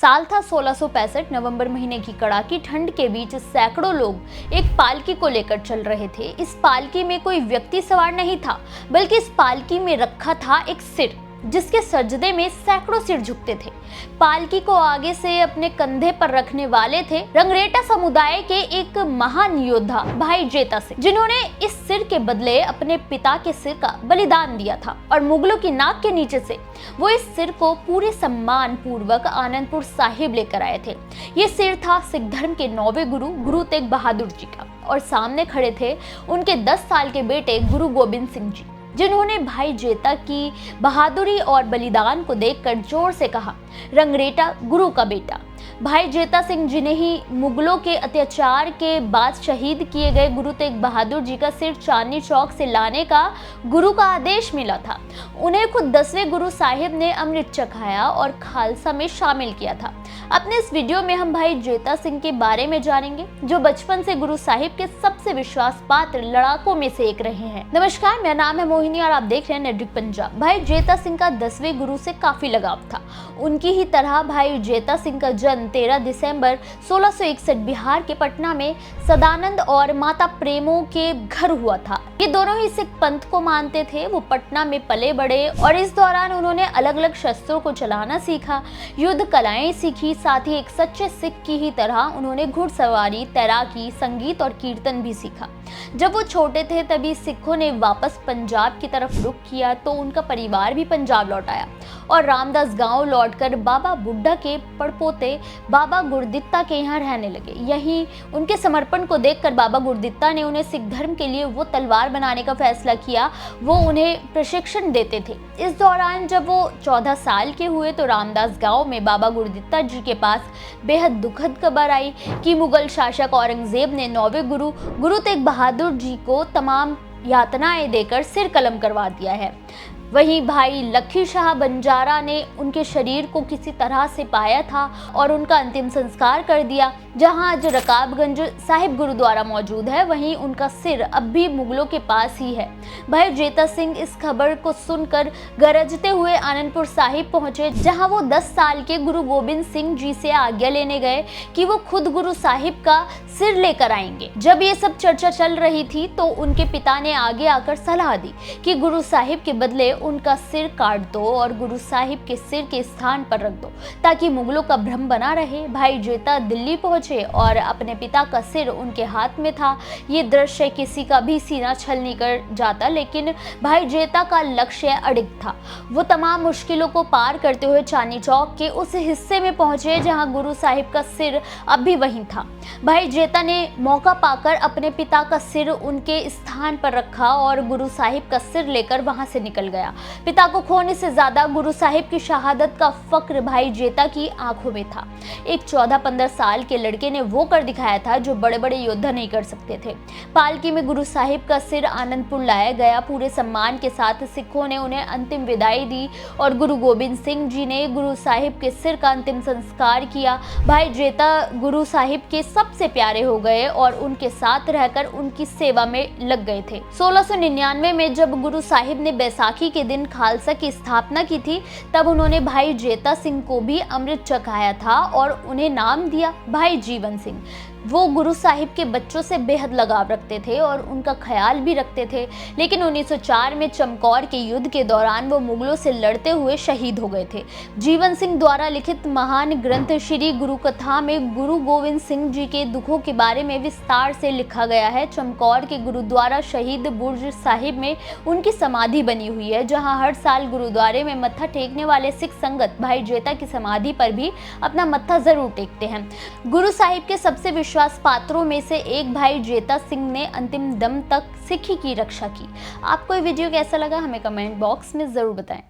साल था 1665। नवंबर महीने की कड़ाकी ठंड के बीच सैकड़ों लोग एक पालकी को लेकर चल रहे थे। इस पालकी में कोई व्यक्ति सवार नहीं था, बल्कि इस पालकी में रखा था एक सिर, जिसके सजदे में सैकड़ों सिर झुकते थे। पालकी को आगे से अपने कंधे पर रखने वाले थे रंगरेटा समुदाय के एक महान योद्धा भाई जेता सिंह, जिन्होंने इस सिर के बदले अपने पिता के सिर का बलिदान दिया था और मुगलों की नाक के नीचे से वो इस सिर को पूरे सम्मान पूर्वक आनंदपुर साहिब लेकर आए थे। ये सिर था सिख धर्म के 9वें गुरु तेग बहादुर जी का, और सामने खड़े थे उनके 10 साल के बेटे गुरु गोबिंद सिंह जी, जिन्होंने भाई जेता की बहादुरी और बलिदान को देखकर जोर से कहा, रंगरेटा गुरु का बेटा। भाई जेता सिंह जिन्हें ही मुगलों के अत्याचार के बाद शहीद किए गए गुरु तेग बहादुर जी का सिर चांदनी चौक से लाने का गुरु का आदेश मिला था, उन्हें खुद 10वें गुरु साहिब ने अमृत चखाया और खालसा में शामिल किया था। अपने इस वीडियो में हम भाई जेता सिंह के बारे में जानेंगे, जो बचपन से गुरु साहिब के सबसे विश्वास पात्र लड़ाकों में से एक रहे हैं। नमस्कार, मेरा नाम है मोहिनी और आप देख रहे हैं नेटवर्क पंजाब। भाई जेता सिंह का 10वें गुरु से काफी लगाव था। उनकी ही तरह भाई जेता सिंह का जन्म 13 दिसंबर 1661 बिहार के पटना में सदानंद और माता प्रेमो के घर हुआ था। ये दोनों ही सिख पंथ को मानते थे। वो पटना में पले बड़े और इस दौरान उन्होंने अलग अलग शस्त्रों को चलाना सीखा, युद्ध कलाएं सीखी। साथ ही एक सच्चे सिख की ही तरह उन्होंने घुड़सवारी, तैराकी, संगीत और कीर्तन भी सीखा। जब वो छोटे थे तभी सिखों ने वापस पंजाब की तरफ रुख किया, तो उनका परिवार भी पंजाब लौट आया और रामदास गांव लौटकर बाबा बुड्ढा के पड़पोते बाबा गुरदित्ता के यहाँ रहने लगे। यहीं उनके समर्पण को देखकर बाबा गुरदित्ता ने उन्हें सिख धर्म के लिए वो तलवार बनाने का फैसला किया। वो उन्हें प्रशिक्षण देते थे। इस दौरान जब वो 14 साल के हुए तो रामदास गांव में बाबा गुरदित्ता जी के पास बेहद दुखद खबर आई कि मुगल शासक औरंगजेब ने 9वें गुरु तेग बहादुर जी को तमाम यातनाएं देकर सिर कलम करवा दिया है। वहीं भाई लखी शाह बंजारा ने उनके शरीर को किसी तरह से पाया था और उनका अंतिम संस्कार कर दिया। जहां आज रकाबगंज साहिब गुरुद्वारा मौजूद है, वहीं उनका सिर अब भी मुगलों के पास ही है। भाई जेता सिंह इस खबर को सुनकर गरजते हुए आनंदपुर साहिब पहुंचे, जहां वो 10 साल के गुरु गोबिंद सिंह जी से आज्ञा लेने गए कि वो खुद गुरु साहिब का सिर लेकर आएंगे। जब ये सब चर्चा चल रही थी तो उनके पिता ने आगे आकर सलाह दी कि गुरु साहिब के बदले उनका सिर काट दो और गुरु साहिब के सिर के स्थान पर रख दो, ताकि मुगलों का भ्रम बना रहे। भाई जेता दिल्ली पहुंचे और अपने पिता का सिर उनके हाथ में था। ये दृश्य किसी का भी सीना छलनी कर जाता, लेकिन भाई जेता का लक्ष्य अडिग था। वो तमाम मुश्किलों को पार करते हुए चांदनी चौक के उस हिस्से में पहुंचे जहां गुरु साहिब का सिर अब भी वहीं था। भाई जेता ने मौका पाकर अपने पिता का सिर उनके स्थान पर रखा और गुरु साहिब का सिर लेकर वहां से निकल गया। पिता को खोने से ज्यादा गुरु साहिब की शहादत का फक्र भाई जेता की आंखों में था। एक 14-15 साल के लड़के ने वो कर दिखाया था जो बड़े बड़े योद्धा नहीं कर सकते थे। पालकी में गुरु साहिब का सिर आनंदपुर लाया गया। पूरे सम्मान के साथ सिखों ने उन्हें अंतिम विदाई दी और गुरु गोबिंद सिंह जी ने गुरु साहिब के सिर का अंतिम संस्कार किया। भाई जेता गुरु साहिब के सबसे प्यारे हो गए और उनके साथ रहकर उनकी सेवा में लग गए थे। 1699 में जब गुरु साहिब ने बैसाखी के दिन खालसा की स्थापना की थी, तब उन्होंने भाई जेता सिंह को भी अमृत चखाया था और उन्हें नाम दिया भाई जीवन सिंह। वो गुरु साहिब के बच्चों से बेहद लगाव रखते थे और उनका ख्याल भी रखते थे, लेकिन 1904 में चमकौर के युद्ध के दौरान वो मुगलों से लड़ते हुए शहीद हो गए थे। जीवन सिंह द्वारा लिखित महान ग्रंथ श्री गुरु कथा में गुरु गोविंद सिंह जी के दुखों के बारे में विस्तार से लिखा गया है। चमकौर के गुरुद्वारा शहीद बुर्ज साहिब में उनकी समाधि बनी हुई है, जहाँ हर साल गुरुद्वारे में मत्था टेकने वाले सिख संगत भाई जेता की समाधि पर भी अपना मत्था जरूर टेकते हैं। गुरु साहिब के सबसे विश्वास पात्रों में से एक भाई जेता सिंह ने अंतिम दम तक सिखी की रक्षा की। आपको ये वीडियो कैसा लगा हमें कमेंट बॉक्स में जरूर बताएं।